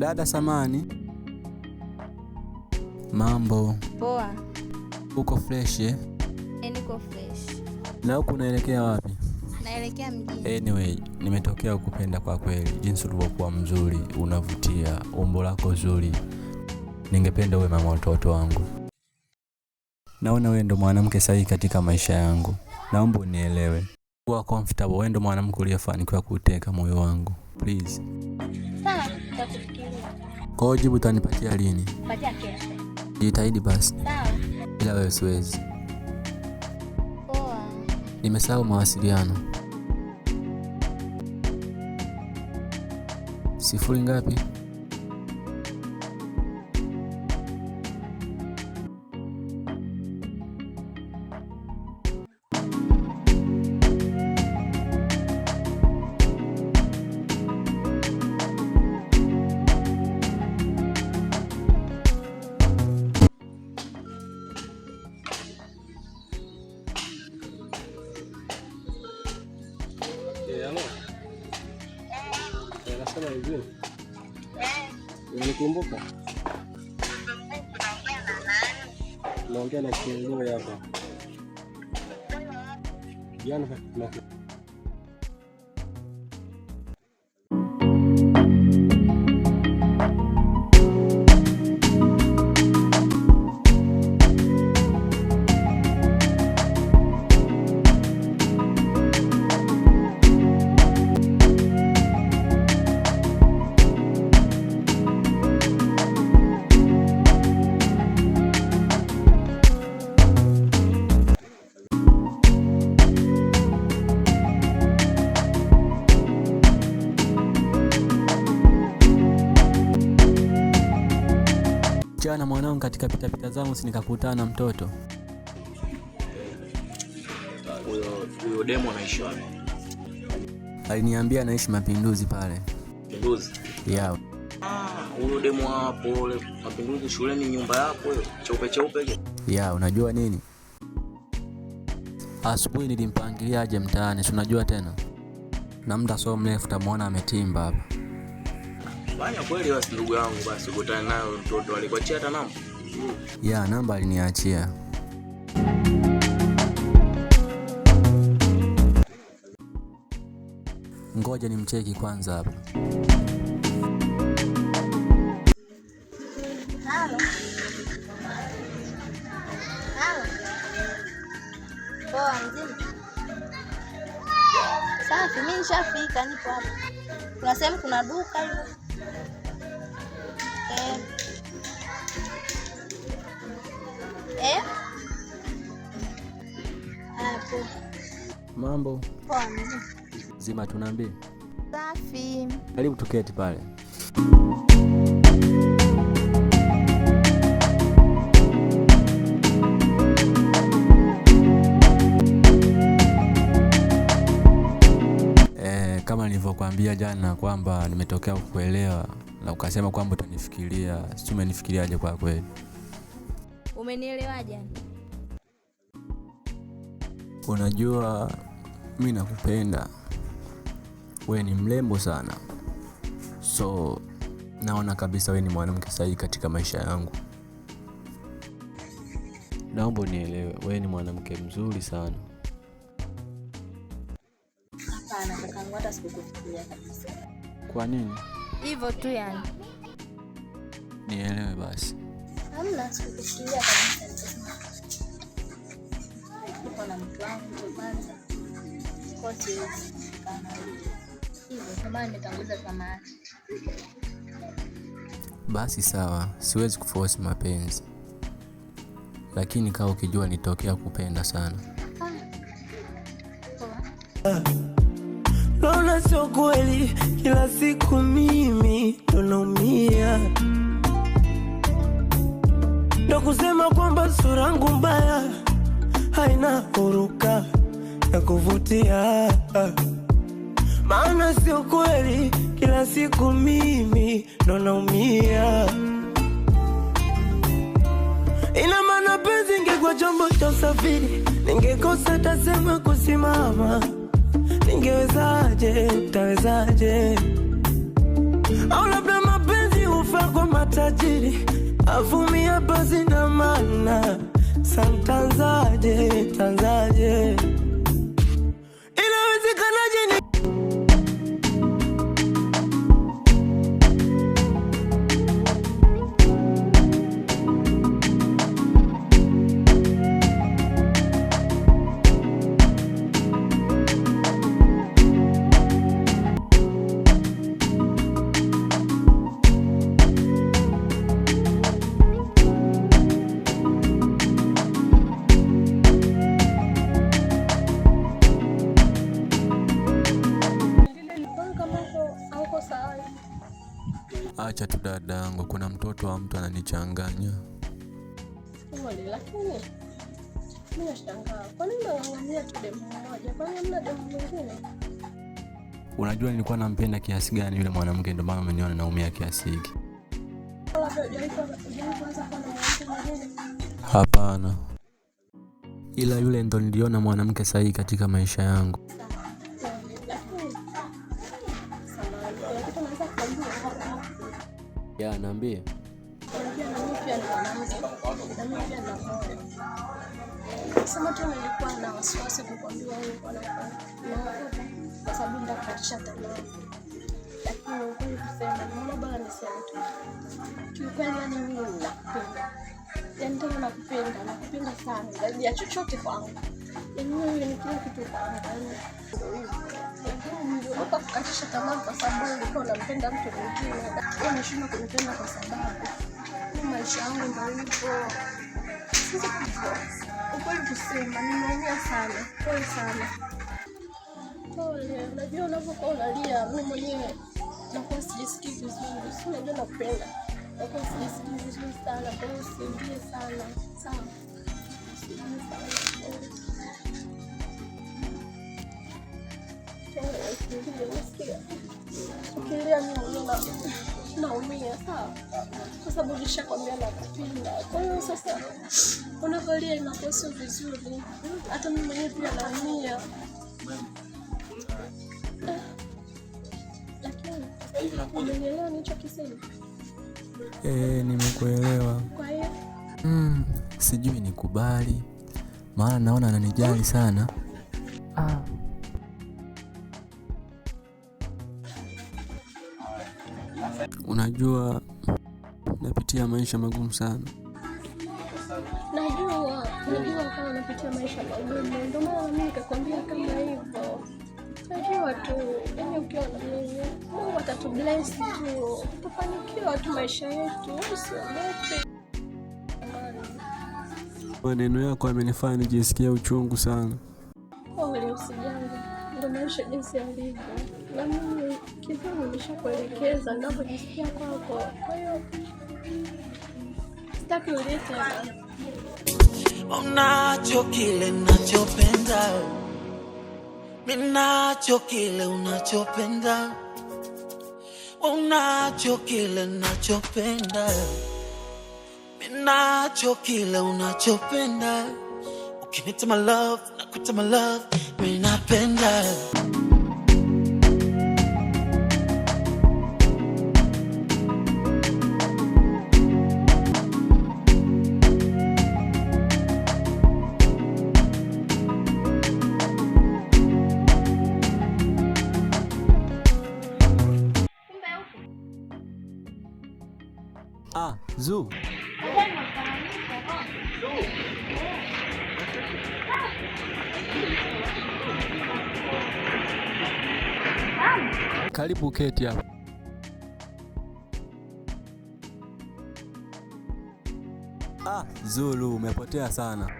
Dada samani. Mambo. Poa. Uko fresh eh? Niko fresh. Na huko unaelekea wapi? Naelekea mjini. Anyway, nimetokea kukupenda kwa kweli. Jinsi ulivyokuwa mzuri, unavutia, umbo lako zuri. Ningependa uwe mama watoto wangu. Naona wewe ndo mwanamke sahihi katika maisha yangu. Naomba unielewe. Kuwa comfortable, wewe ndo mwanamke uliyefanikiwa kuteka moyo wangu. Please. Sawa, nitakufikiria. Kwa hiyo jibu utanipatia lini? Patia kesho. Jitahidi basi. Sawa. Ila wewe siwezi. Poa. Nimesahau mawasiliano. 0 ngapi? Nasema hivi. Unikumbuka? Naongea na kiongozi hapa. Jana na jana mwanangu katika pitapita zangu si nikakutana na mtoto. Huyo demo anaishi wapi? Aliniambia anaishi Mapinduzi pale. Mapinduzi? Yeah. Huyo demo hapo ule Mapinduzi shuleni nyumba yako hiyo cheupe hiyo. Yeah, unajua nini? Asubuhi nilimpangilia aje mtaani, si unajua tena. Na muda so mrefu tamuona ametimba hapa. Fanya kweli basi ndugu yangu basi ukutane nayo mtoto alikuachia hata namba. Yeah, namba aliniachia. Ngoja nimcheki kwanza hapa. Halo. Halo. Poa mzima. Safi, mimi nishafika nipo hapa. Kuna sehemu kuna duka hilo. Hapo. Mambo. Poa mzima. Zima tunaambia. Safi. Karibu tuketi pale. Kama nilivyokuambia jana kwamba nimetokea kukuelewa na ukasema kwamba utanifikiria, si umenifikiriaje kwa kweli? Umenielewa jana? Unajua mimi nakupenda. Wewe ni mrembo sana. So naona kabisa wewe ni mwanamke sahihi katika maisha yangu. Naomba unielewe, wewe ni mwanamke mzuri sana. Hapana kakangu, hata sikukufikiria kabisa. Kwa nini? Hivyo tu yani. Nielewe basi. Hamna, sikukufikiria kabisa. Niko na mtu wangu kwanza. Kote kana hivyo kama nimetanguliza samani. Basi sawa, siwezi kuforce mapenzi. Lakini kama ukijua nitokea kupenda sana. Naona sio kweli, kila siku mimi ndo naumia. Ndo kusema kwamba sura yangu mbaya haina huruka ya kuvutia. Maana sio kweli, kila siku mimi ndo naumia. Ina maana penzi ingekuwa chombo cha usafiri, ningekosa tasema kusimama. Ningewezaje, tawezaje? Au labda mapenzi sifa kwa matajiri, avumia basi na maana. Santanzaje, tanzaje, inawezekanaje ni Acha tu dadangu, kuna mtoto wa mtu ananichanganya. Lakini mimi nashangaa, kwa nini unaangalia tu demu mmoja? Kwa nini hamna demu mwingine? Unajua nilikuwa nampenda kiasi gani yule mwanamke, ndio maana umeniona naumia kiasi hiki. Hapana, ila yule ndo niliona mwanamke sahihi katika maisha yangu. Ya, naambie. Sema tu nilikuwa na wasiwasi kukwambia wewe kwa sababu ndakatisha tamaa. Lakini ukweli kusema, naona bora niseme tu. Kiukweli yani mimi nakupenda. Yaani tena nakupenda sana. Zaidi ya chochote kwangu. Yaani wewe ni kila kitu kwangu. Ndio kukatisha tamaa kwa sababu nilikuwa nampenda mtu mwingine. Yeye anashindwa kunipenda kwa sababu maisha yangu ndio hivyo. Sisi ukweli kusema nimeumia sana. Pole sana. Pole. Unajua unapokuwa unalia mimi mwenyewe nakuwa sijisikii vizuri. Si unajua nakupenda. Nakuwa sijisikii vizuri sana. Kwa hiyo usiingie sana. Sawa. Ukilia naumia, sawa? Kwa sababu nishakwambia nakupenda. Kwa hiyo sasa unavolia inakuwa sio vizuri. Hata mimi mwenyewe pia naumia. Lakini umenielewa nilichokisema? Nimekuelewa. Kwa hiyo sijui nikubali, maana naona ananijali sana. Unajua napitia maisha magumu sana. Najua kama unapitia maisha magumu. Ndio maana mimi nikakwambia kama hivyo. Najua tu, yaani ukiwa na mimi, Mungu atatubless tu. Tutafanikiwa tu maisha yetu. Usiogope. Maneno yako yamenifanya nijisikie uchungu sana. Pole, usijali. Ndio maisha jinsi yalivyo. Na mimi kidogo nimeshakuelekeza ninapojisikia kwako. Kwa hiyo sitaki ulie tena. unacho kile nachopenda, minacho kile unachopenda, unacho kile nachopenda, minacho kile unachopenda. Ukinita my love, nakuita my love, minapenda. Zu. Karibu keti hapa. Zulu, umepotea sana.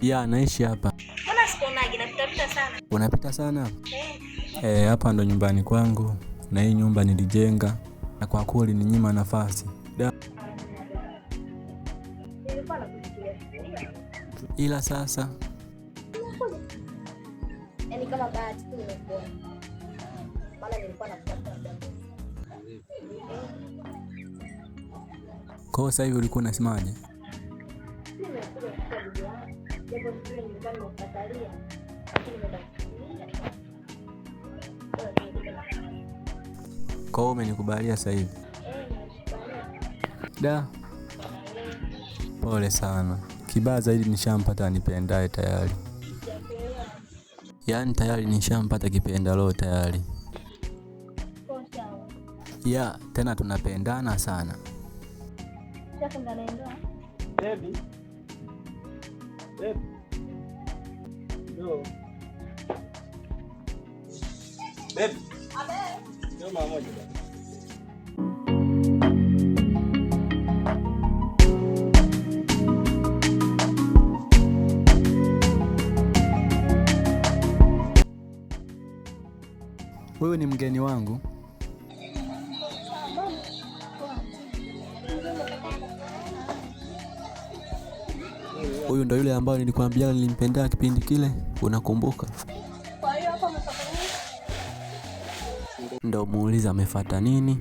Ya, naishi hapa. Mbona sikuonagi napita sana? Unapita sana? Hapa ndo nyumbani kwangu. Na hii nyumba nilijenga na kwa kweli ni nyima nafasi. Ila sasa yaani kama bahati tu nimekuona. Maana nilikuwa nakutafuta. Kwa sasa hivi ulikuwa unasemaje? Kwa hiyo umenikubalia sasa hivi? Da. Pole sana. Kibaya zaidi nishampata anipendaye tayari. Yaani tayari nishampata kipendalo tayari. Ya, tena tunapendana sana. Baby. Baby. No. Baby. Ndio mama moja baba. Wewe ni mgeni wangu? Huyu ndo yule ambaye nilikwambia nilimpenda kipindi kile, unakumbuka? Kwa hiyo hapa umepata nini? Ndo muuliza amefuata nini?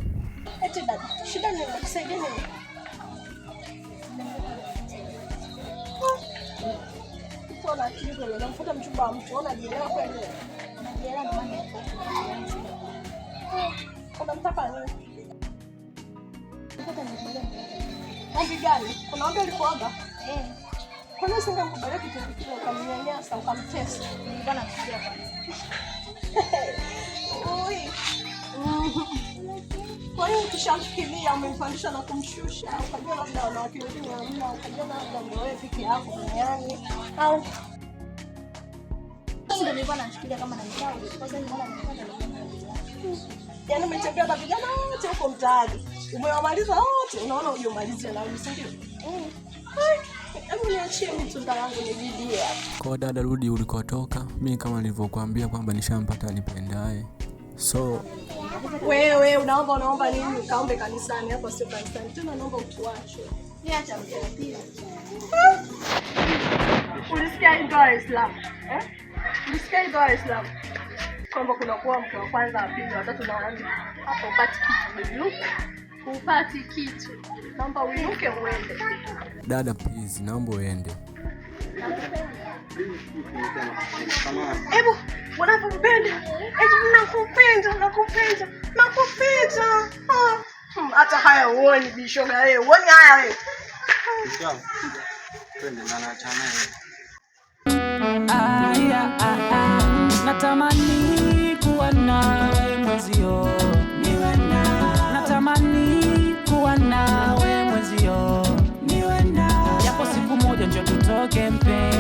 Eti dada, shida ni kusaidia nini? Uko na kitu gani? Unamfuata mchumba wa mtu, unajielewa kweli? Unajielewa ndio maana unamtaka nini? Kazi gani? Unaomba ulikuaga? Kwa nini usingemkubalia kitu kile ukamnyanyasa ukamtesa? Nilikuwa nafikiria kwanza. Oi. Kwa hiyo ukishamfikiria umemfundisha na kumshusha, ukajua labda wanawake wengine hamna, ukajua labda ndio wewe peke yako duniani au ndio nilikuwa nafikiria kama nanisahau. Kwanza nilikuwa nafikiria yaani umetembea na vijana wote huko mtaani. Umewamaliza wote, unaona uje umalizie na wewe, si ndio? Hebu niachie mtunda wangu nibidie hapa. Kwa dada, rudi ulikotoka. Mimi kama nilivyokuambia kwamba nishampata nipendaye. So wewe unaomba nini? Kaombe kanisani, hapa sio kanisani. Tena naomba utuache. Niacha mtapia. Ulisikia ndio Islam? Ulisikia ndio Islam? Kwamba kuna kuwa mke wa kwanza, wa pili, wa tatu na wa nne. Hapo upati kitu uinuke. Upati kitu. Naomba uinuke uende. Dada please, naomba uende. Ebu, wanakumpenda. Nakupenda. Hata haya uoni bishoga wewe. Uoni haya wewe. Sawa. Twende na naachana naye. Natamani kuwa nawe mwezio, niwe nawe. Natamani kuwa nawe mwezio, niwe nawe. Japo siku moja njoo tutoke mpenzi.